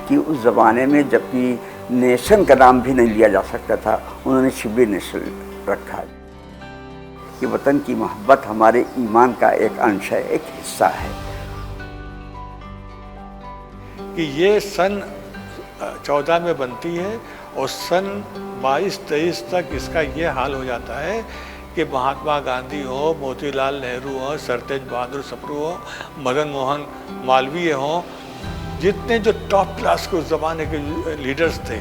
कि उस ज़माने में जबकि नेशन का नाम भी नहीं लिया जा सकता था, उन्होंने शिबली नेशन रखा कि वतन की मोहब्बत हमारे ईमान का एक अंश है, एक हिस्सा है। कि ये सन 14 में बनती है और सन 22-23 तक इसका ये हाल हो जाता है कि महात्मा गांधी हो, मोतीलाल नेहरू हो, सर तेज बहादुर सप्रू हो, मदन मोहन मालवीय हो, जितने जो टॉप क्लास के उस ज़माने के लीडर्स थे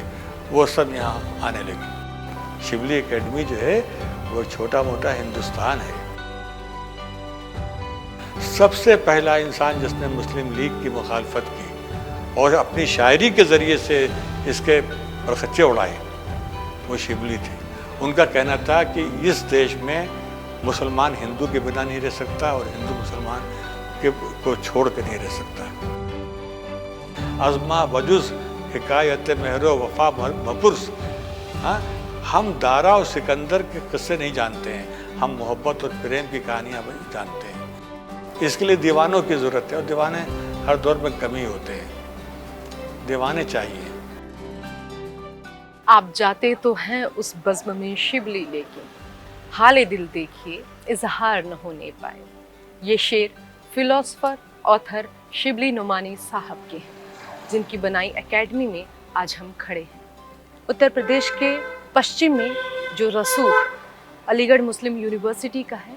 वो सब यहाँ आने लगे। शिबली एकेडमी जो है वो छोटा मोटा हिंदुस्तान है। सबसे पहला इंसान जिसने मुस्लिम लीग की मुखालफत की और अपनी शायरी के ज़रिए से इसके बरखच्चे उड़ाए, वो शिबली थे। उनका कहना था कि इस देश में मुसलमान हिंदू के बिना नहीं रह सकता और हिंदू मुसलमान को छोड़ के नहीं रह सकता। अज़मा वजुज़ हिकायत महरो वफा मपुरस, हाँ, हम दारा और सिकंदर के किस्से नहीं जानते हैं, हम मोहब्बत और प्रेम की कहानियाँ जानते हैं। इसके लिए दीवानों की ज़रूरत है और दीवाने हर दौर में कमी होते हैं, दीवाने चाहिए। आप जाते तो हैं उस बज़्म में शिबली लेके, हाले दिल देखिए इजहार न होने पाए। ये शेर फिलोसफर ऑथर शिबली नोमानी साहब के हैं, जिनकी बनाई एकेडमी में आज हम खड़े हैं। उत्तर प्रदेश के पश्चिम में जो रसूख अलीगढ़ मुस्लिम यूनिवर्सिटी का है,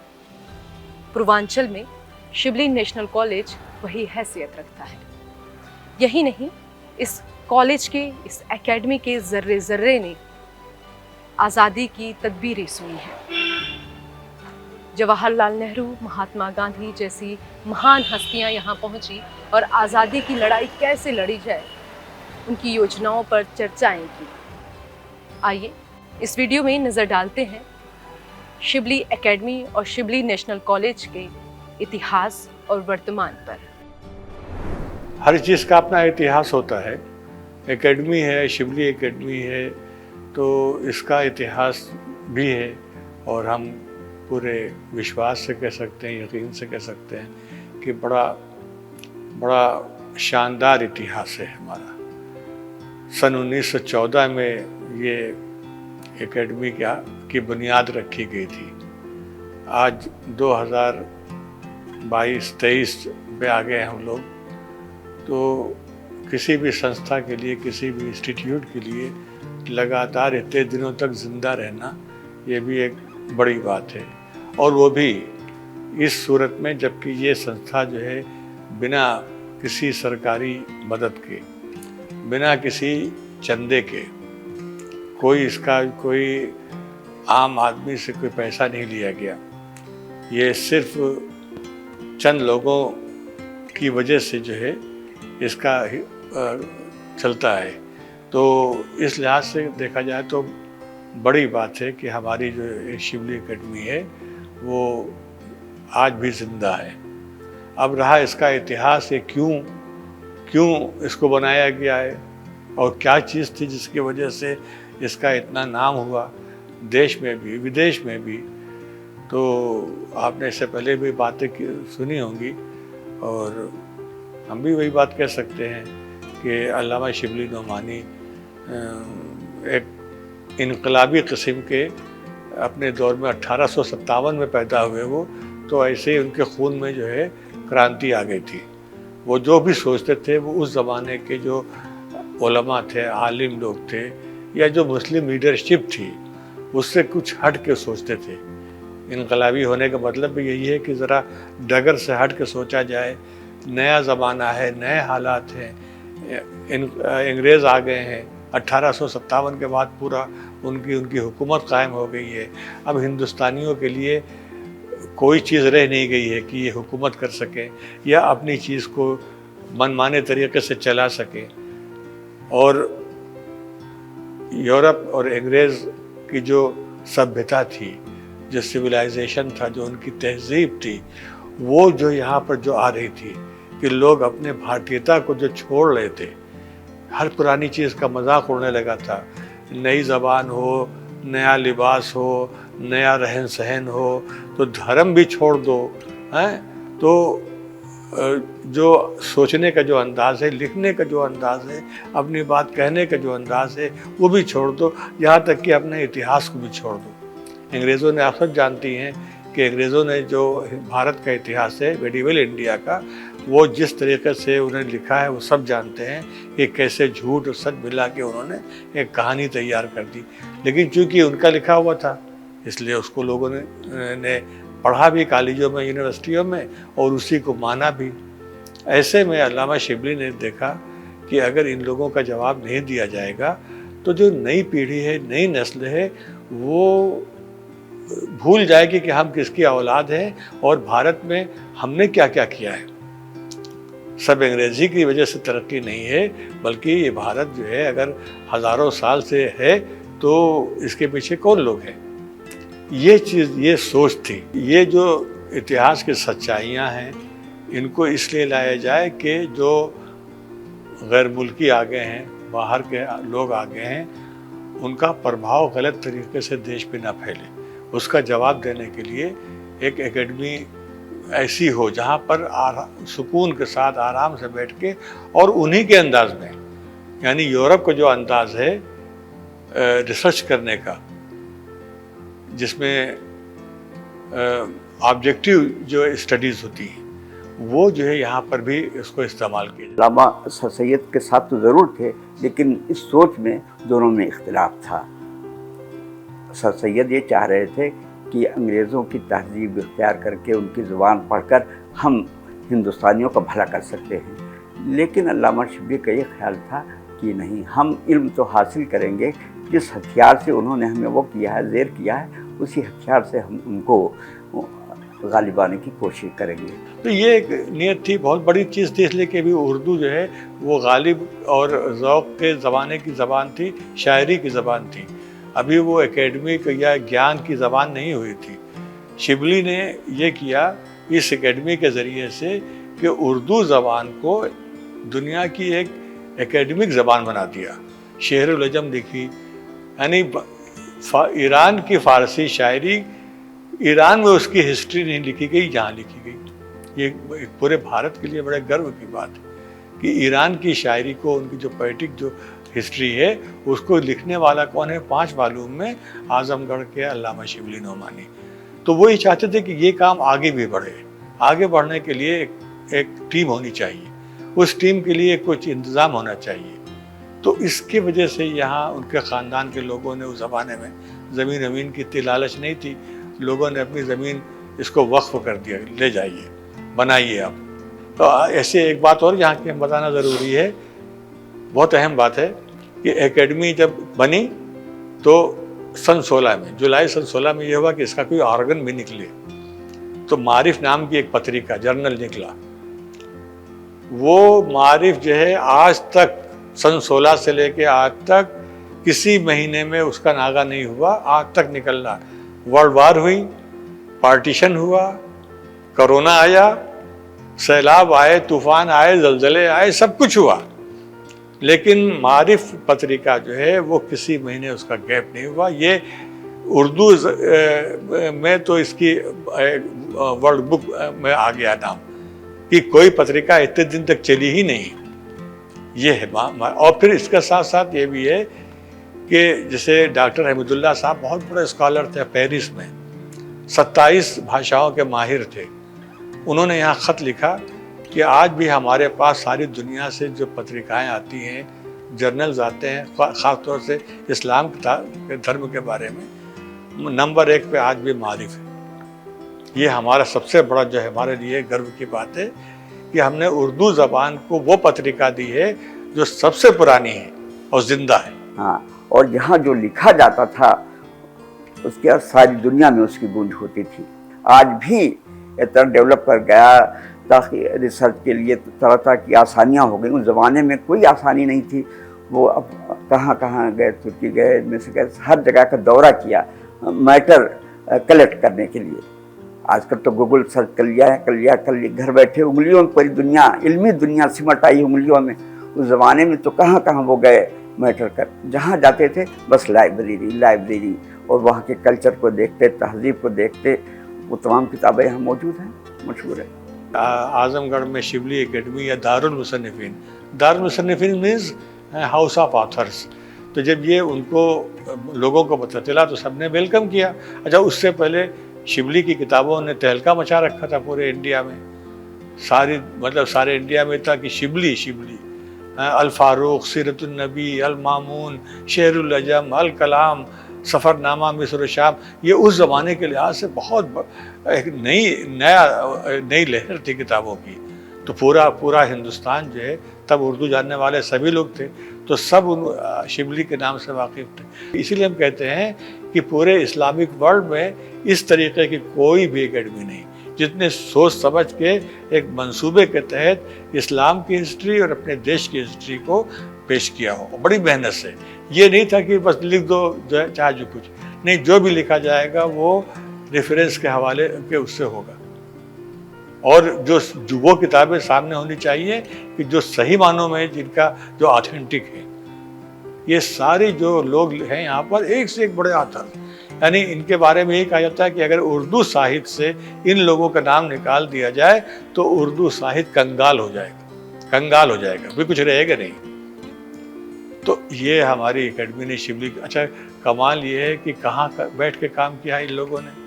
पूर्वांचल में शिबली नेशनल कॉलेज वही हैसियत रखता है। यही नहीं, इस कॉलेज के, इस एकेडमी के ज़र्रे ज़र्रे ने आज़ादी की तदबीरें सुनी हैं। जवाहरलाल नेहरू, महात्मा गांधी जैसी महान हस्तियां यहाँ पहुंची और आज़ादी की लड़ाई कैसे लड़ी जाए, उनकी योजनाओं पर चर्चाएं की। आइए इस वीडियो में नज़र डालते हैं शिबली एकेडमी और शिबली नेशनल कॉलेज के इतिहास और वर्तमान पर। हर चीज़ का अपना इतिहास होता है। एकेडमी है, शिबली एकेडमी है, तो इसका इतिहास भी है और हम पूरे विश्वास से कह सकते हैं, यकीन से कह सकते हैं कि बड़ा शानदार इतिहास है हमारा। सन 1914 में ये एकेडमी की बुनियाद रखी गई थी। आज 2022-23 पे आ गए हम लोग, तो किसी भी संस्था के लिए, किसी भी इंस्टीट्यूट के लिए लगातार इतने दिनों तक जिंदा रहना, ये भी एक बड़ी बात है। और वो भी इस सूरत में जबकि ये संस्था जो है बिना किसी सरकारी मदद के, बिना किसी चंदे के, कोई आम आदमी से कोई पैसा नहीं लिया गया। ये सिर्फ चंद लोगों की वजह से जो है इसका चलता है। तो इस लिहाज से देखा जाए तो बड़ी बात है कि हमारी जो शिबली एकेडमी है वो आज भी जिंदा है। अब रहा इसका इतिहास, ये क्यों इसको बनाया गया है और क्या चीज़ थी जिसकी वजह से इसका इतना नाम हुआ देश में भी विदेश में भी, तो आपने इससे पहले भी बातें सुनी होंगी और हम भी वही बात कह सकते हैं कि अल्लामा शिबली नोमानी एक इनकलाबी किस्म के अपने दौर में 1857 में पैदा हुए वो, तो ऐसे ही उनके खून में जो है क्रांति आ गई थी। वो जो भी सोचते थे वो उस ज़माने के जो उलमा थे, आलिम लोग थे, या जो मुस्लिम लीडरशिप थी उससे कुछ हट के सोचते थे। इनकलाबी होने का मतलब भी यही है कि ज़रा डगर से हट के सोचा जाए। नया ज़माना है, नए हालात हैं, अंग्रेज़ आ गए हैं, 1857 के बाद पूरा उनकी हुकूमत कायम हो गई है। अब हिंदुस्तानियों के लिए कोई चीज़ रह नहीं गई है कि ये हुकूमत कर सकें या अपनी चीज़ को मनमाने तरीके से चला सकें। और यूरोप और अंग्रेज़ की जो सभ्यता थी, जो सिविलाइजेशन था, जो उनकी तहजीब थी, वो जो यहाँ पर जो आ रही थी कि लोग अपने भारतीयता को जो छोड़ रहे थे, हर पुरानी चीज़ का मजाक उड़ने लगा था। नई ज़बान हो, नया लिबास हो, नया रहन सहन हो, तो धर्म भी छोड़ दो, हैं, तो जो सोचने का जो अंदाज़ है, लिखने का जो अंदाज़ है, अपनी बात कहने का जो अंदाज़ है, वो भी छोड़ दो, यहाँ तक कि अपने इतिहास को भी छोड़ दो। अंग्रेज़ों ने, आप सब जानती हैं कि अंग्रेज़ों ने जो भारत का इतिहास है, मेडिवल इंडिया का, वो जिस तरीके से उन्होंने लिखा है वो सब जानते हैं कि कैसे झूठ और सच मिला के उन्होंने एक कहानी तैयार कर दी। लेकिन चूँकि उनका लिखा हुआ था, इसलिए उसको लोगों ने पढ़ा भी कॉलेजों में, यूनिवर्सिटियों में, और उसी को माना भी। ऐसे में अल्लामा शिबली ने देखा कि अगर इन लोगों का जवाब नहीं दिया जाएगा तो जो नई पीढ़ी है, नई नस्ल है, वो भूल जाएगी कि हम किसकी औलाद हैं और भारत में हमने क्या क्या किया है। सब अंग्रेजी की वजह से तरक्की नहीं है, बल्कि ये भारत जो है अगर हज़ारों साल से है तो इसके पीछे कौन लोग हैं। ये चीज़, ये सोच थी। ये जो इतिहास की सच्चाइयाँ हैं, इनको इसलिए लाया जाए कि जो गैर मुल्की आ गए हैं, बाहर के लोग आ गए हैं, उनका प्रभाव गलत तरीके से देश पे ना फैले। उसका जवाब देने के लिए एक एकेडमी ऐसी हो जहाँ पर सुकून के साथ आराम से बैठ के और उन्हीं के अंदाज में, यानी यूरोप का जो अंदाज है रिसर्च करने का, जिसमें ऑब्जेक्टिव जो स्टडीज़ होती हैं, वो जो है यहाँ पर भी इसको इस्तेमाल किया। अल्लामा सर सैयद के साथ तो ज़रूर थे, लेकिन इस सोच में दोनों में इख्तिलाफ था। सर सैयद ये चाह रहे थे कि अंग्रेज़ों की तहज़ीब इख्तियार करके उनकी ज़ुबान पढ़कर हम हिंदुस्तानियों का भला कर सकते हैं, लेकिन अल्लामा शिबली का ये ख्याल था कि नहीं, हम इल्म तो हासिल करेंगे, जिस हथियार से उन्होंने हमें वो किया है, ज़ेर किया है, उसी हथियार से हम उनको गालिब आने की कोशिश करेंगे। तो ये एक नीयत थी, बहुत बड़ी चीज़ थी, इसलिए कि भी उर्दू जो है वो गालिब और ज़ौक़ के ज़माने की ज़बान थी, शायरी की ज़बान थी। अभी वो एकेडमिक या ज्ञान की ज़बान नहीं हुई थी। शिबली ने ये किया इस एकेडमी के ज़रिए से कि उर्दू ज़बान को दुनिया की एक एकेडमिक ज़बान बना दिया। शेर उल-अजम लिखी, यानी ईरान की फ़ारसी शायरी ईरान में उसकी हिस्ट्री नहीं लिखी गई, यहाँ लिखी गई। ये एक पूरे भारत के लिए बड़े गर्व की बात है कि ईरान की शायरी को, उनकी जो पोएटिक जो हिस्ट्री है, उसको लिखने वाला कौन है? 5 वॉल्यूम में आज़मगढ़ के अल्लामा शिबली नोमानी। तो वो ये चाहते थे कि ये काम आगे भी बढ़े। आगे बढ़ने के लिए एक टीम होनी चाहिए, उस टीम के लिए कुछ इंतज़ाम होना चाहिए। तो इसकी वजह से यहाँ उनके ख़ानदान के लोगों ने उस ज़माने में ज़मीन की इतनी लालच नहीं थी, लोगों ने अपनी ज़मीन इसको वक्फ कर दिया, ले जाइए, बनाइए आप। तो ऐसे एक बात और यहाँ की हम बताना ज़रूरी है, बहुत अहम बात है कि एकेडमी जब बनी तो सन 16 में, जुलाई सन 16 में ये हुआ कि इसका कोई ऑर्गन भी निकले। तो मारिफ नाम की एक पत्रिका, जर्नल निकला। वो मारिफ जो है आज तक, सन 16 से लेके आज तक किसी महीने में उसका नागा नहीं हुआ, आज तक निकल रहा। वर्ल्ड वार हुई, पार्टीशन हुआ, कोरोना आया, सैलाब आए, तूफान आए, जलजले आए, सब कुछ हुआ, लेकिन मारिफ पत्रिका जो है वो किसी महीने उसका गैप नहीं हुआ। ये उर्दू में तो इसकी वर्ल्ड बुक में आ गया नाम कि कोई पत्रिका इतने दिन तक चली ही नहीं। ये है। और फिर इसके साथ साथ ये भी है कि जैसे डॉक्टर अहमदुल्ला साहब बहुत बड़े स्कॉलर थे, पेरिस में 27 भाषाओं के माहिर थे। उन्होंने यहाँ ख़त लिखा कि आज भी हमारे पास सारी दुनिया से जो पत्रिकाएं आती हैं, जर्नल्स आते हैं, ख़ास तौर से इस्लाम के धर्म के बारे में, नंबर 1 पे आज भी मारिफ है। ये हमारा सबसे बड़ा जो है हमारे लिए गर्व की बात है कि हमने उर्दू ज़बान को वो पत्रिका दी है जो सबसे पुरानी है और ज़िंदा है। हाँ, और यहाँ जो लिखा जाता था उसके बाद सारी दुनिया में उसकी गूंज होती थी। आज भी इतना डेवलप कर गया ताकि रिसर्च के लिए तरह तरह की आसानियाँ हो गई। उस ज़माने में कोई आसानी नहीं थी। वो अब कहाँ कहाँ गए, तुर्की गए, मिस्र गए, हर जगह का दौरा किया मैटर कलेक्ट करने के लिए। आजकल तो गूगल सर्च कर लिया, घर बैठे उंगलियों में पूरी दुनिया, इल्मी दुनिया सिमट आई उंगलियों में। उस ज़माने में तो कहाँ कहाँ वो गए मैटर कर, जहाँ जाते थे बस लाइब्रेरी, और वहाँ के कल्चर को देखते, तहजीब को देखते, वो तमाम किताबें यहाँ मौजूद हैं, मशहूर है। आजमगढ़ में शिबली एकेडमी या Darul Musannifin means house of authors. तो जब ये उनको लोगों को पता चला तो सबने वेलकम किया। अच्छा, उससे पहले शिबली की किताबों ने तहलका मचा रखा था पूरे इंडिया में, सारे इंडिया में था कि शिबली अल फारूक, सीरतुन नबी, अल मामून, शेरुल अजम, अल कलाम, सफ़रनामा मिस्र शाम, ये उस ज़माने के लिहाज से बहुत एक नई लहर थी किताबों की। तो पूरा हिंदुस्तान जो है, तब उर्दू जानने वाले सभी लोग थे, तो सब उन शिबली के नाम से वाकिफ़ थे। इसीलिए हम कहते हैं कि पूरे इस्लामिक वर्ल्ड में इस तरीके की कोई भी एकेडमी नहीं जितने सोच समझ के एक मंसूबे के तहत इस्लाम की हिस्ट्री और अपने देश की हिस्ट्री को पेश किया हो, बड़ी मेहनत से। ये नहीं था कि बस लिख दो चाहे जो कुछ नहीं, जो भी लिखा जाएगा वो रेफरेंस के हवाले के उससे होगा। और जो वो किताबें सामने होनी चाहिए कि जो सही मानों में जिनका जो ऑथेंटिक है। ये सारे जो लोग हैं यहाँ पर एक से एक बड़े ऑथर, यानी इनके बारे में ये कहा जाता है कि अगर उर्दू साहित्य से इन लोगों का नाम निकाल दिया जाए तो उर्दू साहित्य कंगाल हो जाएगा, भी कुछ रहेगा नहीं। तो ये हमारी एकेडमी ने शिबली, अच्छा कमाल ये है कि कहाँ बैठ के काम किया इन लोगों ने।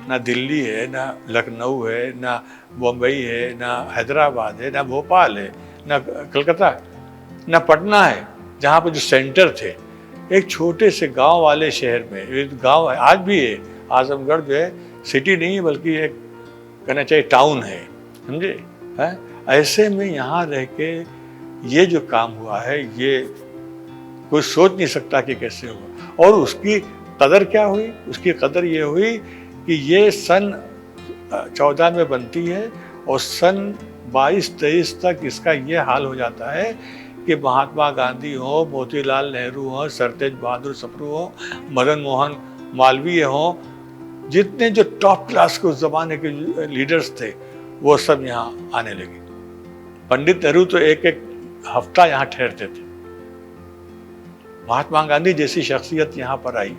ना दिल्ली है, ना लखनऊ है, ना बम्बई है, ना हैदराबाद है, ना भोपाल है, ना कलकत्ता, ना पटना है, जहाँ पर जो सेंटर थे एक छोटे से गांव वाले शहर में। एक गांव है, आज भी है, आजमगढ़ जो है सिटी नहीं है बल्कि एक कहना चाहिए टाउन है, समझे है। ऐसे में यहाँ रह के ये जो काम हुआ है ये कोई सोच नहीं सकता कि कैसे हुआ। और उसकी कदर क्या हुई? उसकी कदर ये हुई कि ये सन 14 में बनती है और सन 22-23 तक इसका ये हाल हो जाता है कि महात्मा गांधी हो, मोतीलाल नेहरू हो, सरतेज बहादुर सप्रू हो, मदन मोहन मालवीय हो, जितने जो टॉप क्लास के उस जमाने के लीडर्स थे वो सब यहाँ आने लगे। पंडित नेहरू तो एक हफ्ता यहाँ ठहरते थे। महात्मा गांधी जैसी शख्सियत यहाँ पर आई।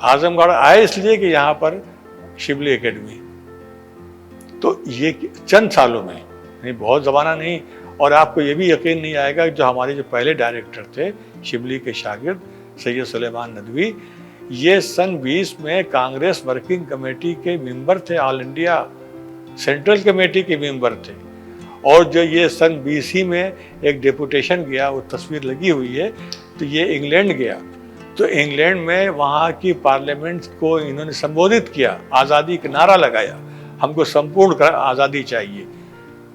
आजमगढ़ आए इसलिए कि यहाँ पर शिबली एकेडमी, तो ये चंद सालों में, नहीं बहुत ज़माना नहीं। और आपको ये भी यकीन नहीं आएगा जो हमारे जो पहले डायरेक्टर थे शिबली के शागिर्द सैयद सुलेमान नदवी, ये सन 20 में कांग्रेस वर्किंग कमेटी के मेंबर थे, ऑल इंडिया सेंट्रल कमेटी के मेंबर थे। और जो ये सन 20 ही में एक डेपुटेशन गया, वो तस्वीर लगी हुई है, तो ये इंग्लैंड गया। तो इंग्लैंड में वहाँ की पार्लियामेंट को इन्होंने संबोधित किया, आज़ादी का नारा लगाया, हमको संपूर्ण आज़ादी चाहिए।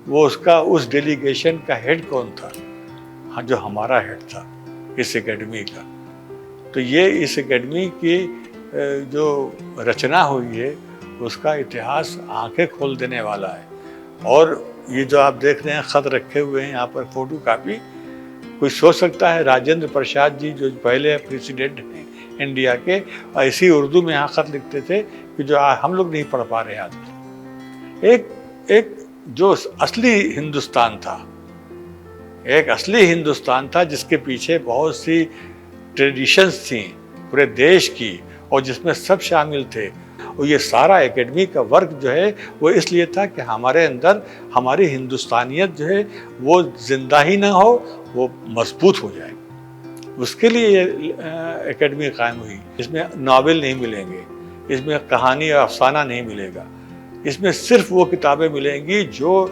वो उस डेलीगेशन का हेड कौन था? हाँ, जो हमारा हेड था इस एकेडमी का। तो ये इस एकेडमी की जो रचना हुई है उसका इतिहास आंखें खोल देने वाला है। और ये जो आप देख रहे हैं ख़त रखे हुए हैं यहाँ पर फोटो कापी, कोई सोच सकता है राजेंद्र प्रसाद जी जो पहले प्रेसिडेंट हैं इंडिया के, ऐसी उर्दू में यहाँ ख़त लिखते थे कि जो हम लोग नहीं पढ़ पा रहे आज। एक जो असली हिंदुस्तान था, एक असली हिंदुस्तान था जिसके पीछे बहुत सी ट्रेडिशंस थी पूरे देश की और जिसमें सब शामिल थे। और ये सारा एकेडमी का वर्क जो है वो इसलिए था कि हमारे अंदर हमारी हिंदुस्तानियत जो है वो जिंदा ही ना हो, वो मजबूत हो जाए। उसके लिए ये एकेडमी कायम हुई। इसमें नावल नहीं मिलेंगे, इसमें कहानी और अफसाना नहीं मिलेगा, इसमें सिर्फ वो किताबें मिलेंगी जो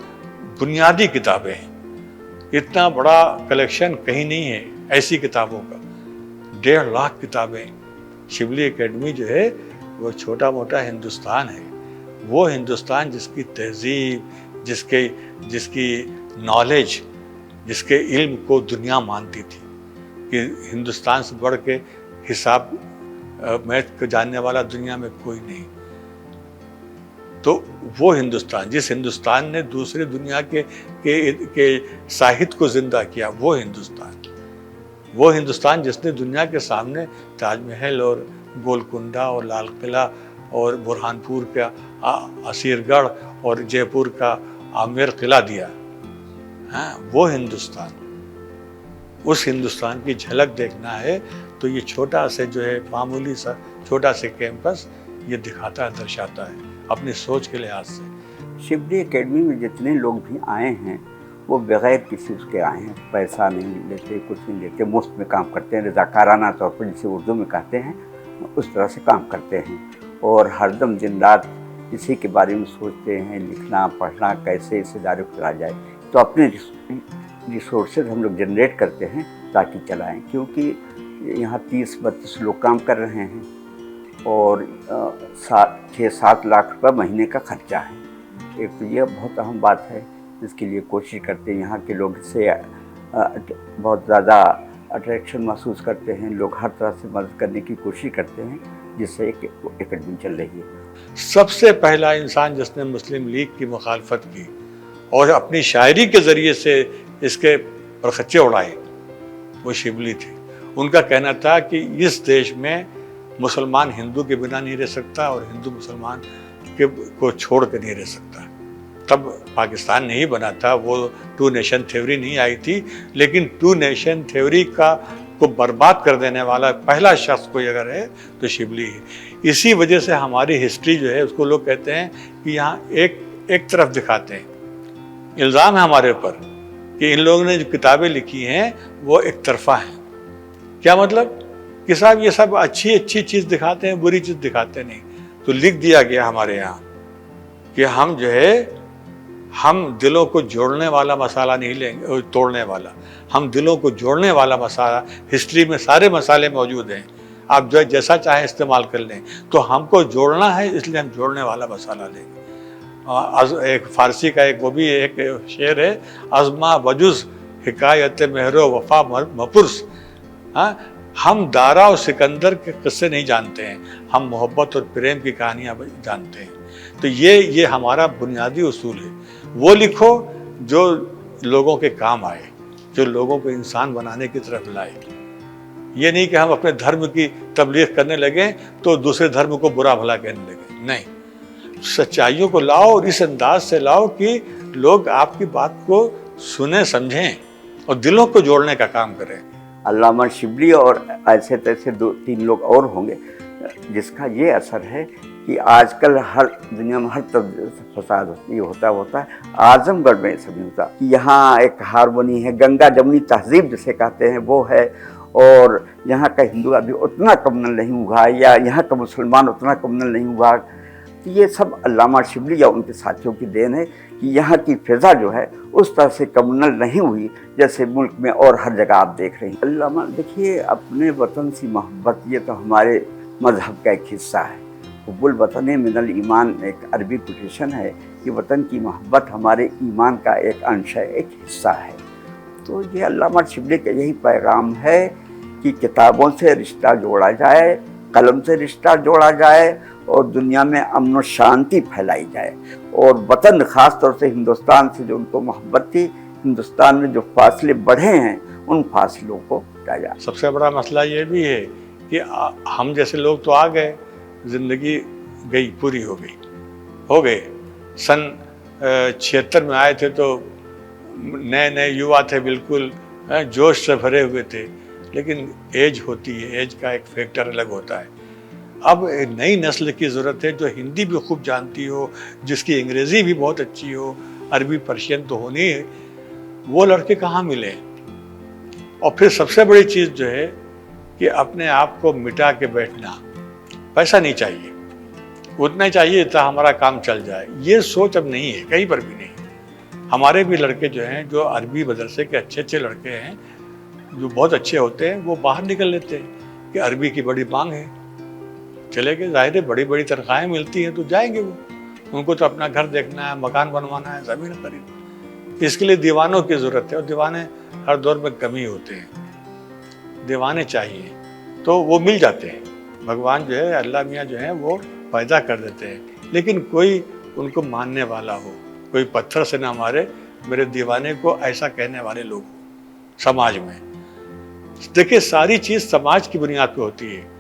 बुनियादी किताबें हैं। इतना बड़ा कलेक्शन कहीं नहीं है ऐसी किताबों का, 1.5 लाख किताबें। शिबली एकेडमी जो है वो छोटा मोटा हिंदुस्तान है, वो हिंदुस्तान जिसकी तहजीब, जिसकी नॉलेज, जिसके इल्म को दुनिया मानती थी कि हिंदुस्तान से बढ़ के हिसाब मैथ को जानने वाला दुनिया में कोई नहीं। तो वो हिंदुस्तान, जिस हिंदुस्तान ने दूसरे दुनिया के साहित्य को जिंदा किया, वो हिंदुस्तान जिसने दुनिया के सामने ताजमहल और गोलकुंडा और लाल किला और बुरहानपुर का असीरगढ़ और जयपुर का आमेर किला दिया, हाँ वो हिंदुस्तान। उस हिंदुस्तान की झलक देखना है तो ये छोटा से जो है मामूली सा छोटा से कैंपस ये दिखाता है, दर्शाता है। अपनी सोच के लिहाज से। शिबली एकेडमी में जितने लोग भी आए हैं वो बगैर किसी उसके आए हैं, पैसा नहीं लेते, कुछ नहीं लेते, मुफ्त में काम करते हैं, रज़ाकाराना तौर पर जिसे उर्दू में कहते हैं उस तरह से काम करते हैं। और हरदम दिन रात इसी के बारे में सोचते हैं, लिखना पढ़ना कैसे इस इदारे को चला जाए। तो अपने रिसोर्सेज हम लोग जनरेट करते हैं ताकि चलाएं, क्योंकि यहाँ 30-32 लोग काम कर रहे हैं और 6-7 लाख रुपये महीने का खर्चा है। एक तो ये बहुत अहम बात है, इसके लिए कोशिश करते हैं। यहाँ के लोग इससे बहुत ज़्यादा अट्रैक्शन महसूस करते हैं, लोग हर तरह से मदद करने की कोशिश करते हैं, जिससे एक एकेडमी चल रही है। सबसे पहला इंसान जिसने मुस्लिम लीग की मुखालफत की और अपनी शायरी के ज़रिए से इसके परखच्चे उड़ाए वो शिबली थे। उनका कहना था कि इस देश में मुसलमान हिंदू के बिना नहीं रह सकता और हिंदू मुसलमान को छोड़ कर नहीं रह सकता। तब पाकिस्तान नहीं बना था, वो 2 नेशन थ्योरी नहीं आई थी, लेकिन 2 नेशन थ्योरी को बर्बाद कर देने वाला पहला शख्स कोई अगर है तो शिबली है। इसी वजह से हमारी हिस्ट्री जो है उसको लोग कहते हैं कि यहाँ एक तरफ दिखाते हैं। इल्ज़ाम है हमारे ऊपर कि इन लोगों ने जो किताबें लिखी हैं वो एक तरफा हैं। क्या मतलब कि साहब ये सब अच्छी चीज़ दिखाते हैं, बुरी चीज़ दिखाते नहीं। तो लिख दिया गया हमारे यहाँ कि हम जो है हम दिलों को जोड़ने वाला मसाला नहीं लेंगे, तोड़ने वाला, हम दिलों को जोड़ने वाला मसाला। हिस्ट्री में सारे मसाले मौजूद हैं, आप जो जैसा चाहें इस्तेमाल कर लें। तो हमको जोड़ना है, इसलिए हम जोड़ने वाला मसाला लेंगे। एक फारसी का एक वो भी एक शेर है, अज़मा वजुज़ हिकायत मेहरो वफा मपुरस। हाँ, हम दारा और सिकंदर के किस्से नहीं जानते हैं, हम मोहब्बत और प्रेम की कहानियाँ जानते हैं। तो ये हमारा बुनियादी उसूल है। वो लिखो जो लोगों के काम आए, जो लोगों को इंसान बनाने की तरफ लाए। ये नहीं कि हम अपने धर्म की तबलीग करने लगे तो दूसरे धर्म को बुरा भला कहने लगे। नहीं, सच्चाइयों को लाओ और इस अंदाज से लाओ कि लोग आपकी बात को सुने, समझें और दिलों को जोड़ने का काम करें। अल्लामा शिबली और ऐसे तैसे 2-3 लोग और होंगे जिसका ये असर है कि आजकल हर दुनिया में हर तरफ फसाद ये होता है। आजमगढ़ में ऐसा नहीं होता कि यहाँ एक हारमोनी है, गंगा जमुनी तहजीब जिसे कहते हैं वो है, और यहाँ का हिंदू अभी उतना कम्युनल नहीं हुआ या यहाँ का मुसलमान उतना कम्युनल नहीं हुआ। तो ये सब अल्लामा शिबली या उनके साथियों की देन है कि यहाँ की फ़िज़ा जो है उस तरह से कम्युनल नहीं हुई जैसे मुल्क में और हर जगह आप देख रहे हैं। अल्लामा देखिए, अपने वतन से मोहब्बत ये तो हमारे मज़हब का एक हिस्सा है। हुब्बुल वतन मिनल ईमान एक अरबी कोटेशन है कि वतन की मोहब्बत हमारे ईमान का एक अंश है, एक हिस्सा है। तो ये अल्लामा शिबली का यही पैगाम है कि किताबों से रिश्ता जोड़ा जाए, कलम से रिश्ता जोड़ा जाए और दुनिया में अमन और शांति फैलाई जाए। और वतन ख़ास तौर से हिंदुस्तान से जो उनको मोहब्बत थी, हिंदुस्तान में जो फासले बढ़े हैं उन फासलों को हटाया जाए। सबसे बड़ा मसला ये भी है कि हम जैसे लोग तो आ गए, ज़िंदगी गई, पूरी हो गए। सन 76 में आए थे तो नए युवा थे, बिल्कुल जोश से भरे हुए थे। लेकिन एज होती है, एज का एक फैक्टर अलग होता है। अब नई नस्ल की ज़रूरत है जो हिंदी भी खूब जानती हो, जिसकी अंग्रेज़ी भी बहुत अच्छी हो, अरबी पर्शियन तो होनी है। वो लड़के कहाँ मिले? और फिर सबसे बड़ी चीज़ जो है कि अपने आप को मिटा के बैठना। पैसा नहीं चाहिए, उतना ही चाहिए था हमारा काम चल जाए। ये सोच अब नहीं है, कहीं पर भी नहीं। हमारे भी लड़के जो हैं, जो अरबी मदरसे के अच्छे लड़के हैं, जो बहुत अच्छे होते हैं, वो बाहर निकल लेते हैं कि अरबी की बड़ी मांग है, चले गए। जाहिर है बड़ी तनख्वाहें मिलती हैं तो जाएंगे वो। उनको तो अपना घर देखना है, मकान बनवाना है, ज़मीन खरीदना। इसके लिए दीवानों की ज़रूरत है और दीवाने हर दौर में कमी होते हैं। दीवाने चाहिए तो वो मिल जाते हैं। भगवान जो है, अल्लाह मियाँ जो है, वो पैदा कर देते हैं। लेकिन कोई उनको मानने वाला हो, कोई पत्थर से ना मारे, मेरे दीवाने को ऐसा कहने वाले लोग समाज में। देखिए, सारी चीज़ समाज की बुनियाद पे होती है।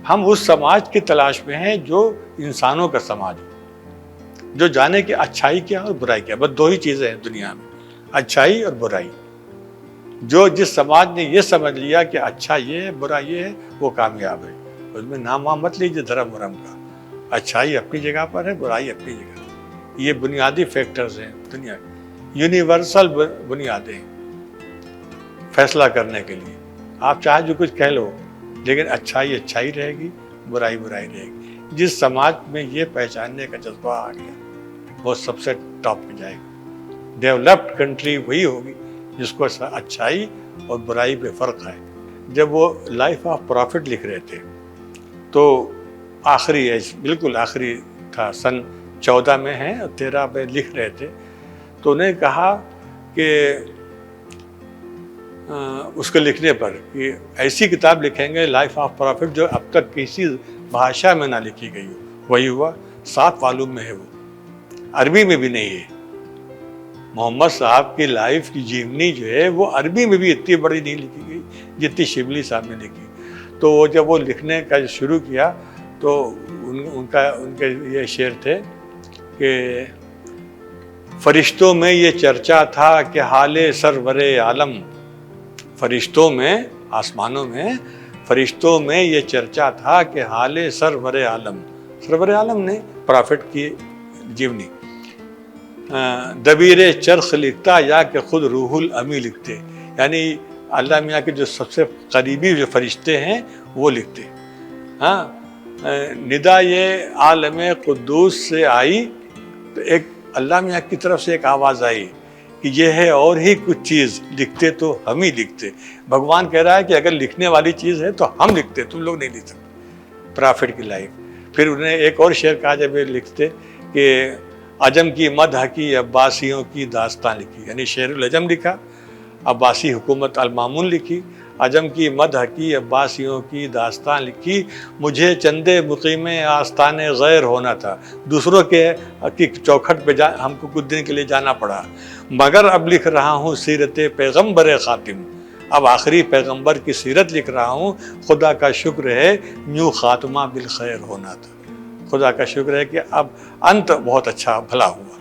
हम उस समाज की तलाश में हैं जो इंसानों का समाज हो, जो जाने कि अच्छाई क्या और बुराई क्या। बस 2 ही चीज़ें हैं दुनिया में, अच्छाई और बुराई। जो जिस समाज ने ये समझ लिया कि अच्छा ये है, बुरा ये है, वो कामयाब है। उसमें नाम वाम मत लीजिए धर्म वरम का। अच्छाई अपनी जगह पर है, बुराई अपनी जगह। ये बुनियादी फैक्टर्स हैं दुनिया, यूनिवर्सल बुनियादें फैसला करने के लिए। आप चाहे जो कुछ कह लो, लेकिन अच्छाई अच्छाई रहेगी, बुराई बुराई रहेगी। जिस समाज में ये पहचानने का जज्बा आ गया वो सबसे टॉप पे जाएगी। डेवलप्ड कंट्री वही होगी जिसको अच्छाई और बुराई पे फर्क है। जब वो लाइफ ऑफ प्रॉफिट लिख रहे थे तो आखिरी एज, बिल्कुल आखिरी था, सन 14 में है और 13 में लिख रहे थे, तो उन्हें कहा कि उसको लिखने पर कि ऐसी किताब लिखेंगे लाइफ ऑफ प्रॉफिट जो अब तक किसी भाषा में ना लिखी गई हो। वही हुआ, 7 वॉल्यूम में है वो, अरबी में भी नहीं है। मोहम्मद साहब की लाइफ की जीवनी जो है वो अरबी में भी इतनी बड़ी नहीं लिखी गई जितनी शिबली साहब ने लिखी। तो जब वो लिखने का शुरू किया तो उनके ये शेर थे कि फरिश्तों में ये चर्चा था कि हाले सरवरे आलम, फरिश्तों में, आसमानों में, फरिश्तों में ये चर्चा था कि हाले सरवरे आलम, सरवरे आलम ने प्रॉफिट की जीवनी, दबीरे चरख लिखता या कि खुद रूहुल अमी लिखते, यानी अल्लाह मियाँ के जो सबसे करीबी जो फरिश्ते हैं वो लिखते। हाँ, निदा ये आलम कुद्दूस से आई तो एक अल्लाह मियाँ की तरफ से एक आवाज़ आई कि ये है और ही कुछ चीज़, लिखते तो हम ही लिखते। भगवान कह रहा है कि अगर लिखने वाली चीज़ है तो हम लिखते, तुम लोग नहीं लिख सकते। प्रॉफिट की लाइफ। फिर उन्हें एक और शेर कहा जब ये लिखते कि अजम की मदह की अब्बासियों की दास्तान लिखी, यानी शेरुल अजम लिखा, अब्बासी हुकूमत अल-मामून लिखी, अजम की मदह की अब्बासियों की दास्तान लिखी, मुझे चंदे मुकीमे आस्ताने गैर होना था, दूसरों की चौखट पे हमको कुछ दिन के लिए जाना पड़ा, मगर अब लिख रहा हूँ सीरत पैगम्बर खातिम, अब आखिरी पैगम्बर की सीरत लिख रहा हूँ, खुदा का शुक्र है यूँ खात्मा बिल खैर होना था, खुदा का शुक्र है कि अब अंत बहुत अच्छा भला हुआ।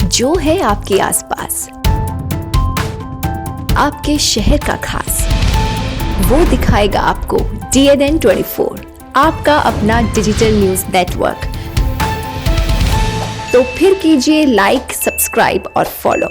जो है आपके आसपास, आपके शहर का खास, वो दिखाएगा आपको DNN 24, आपका अपना डिजिटल न्यूज नेटवर्क। तो फिर कीजिए लाइक, सब्सक्राइब और फॉलो।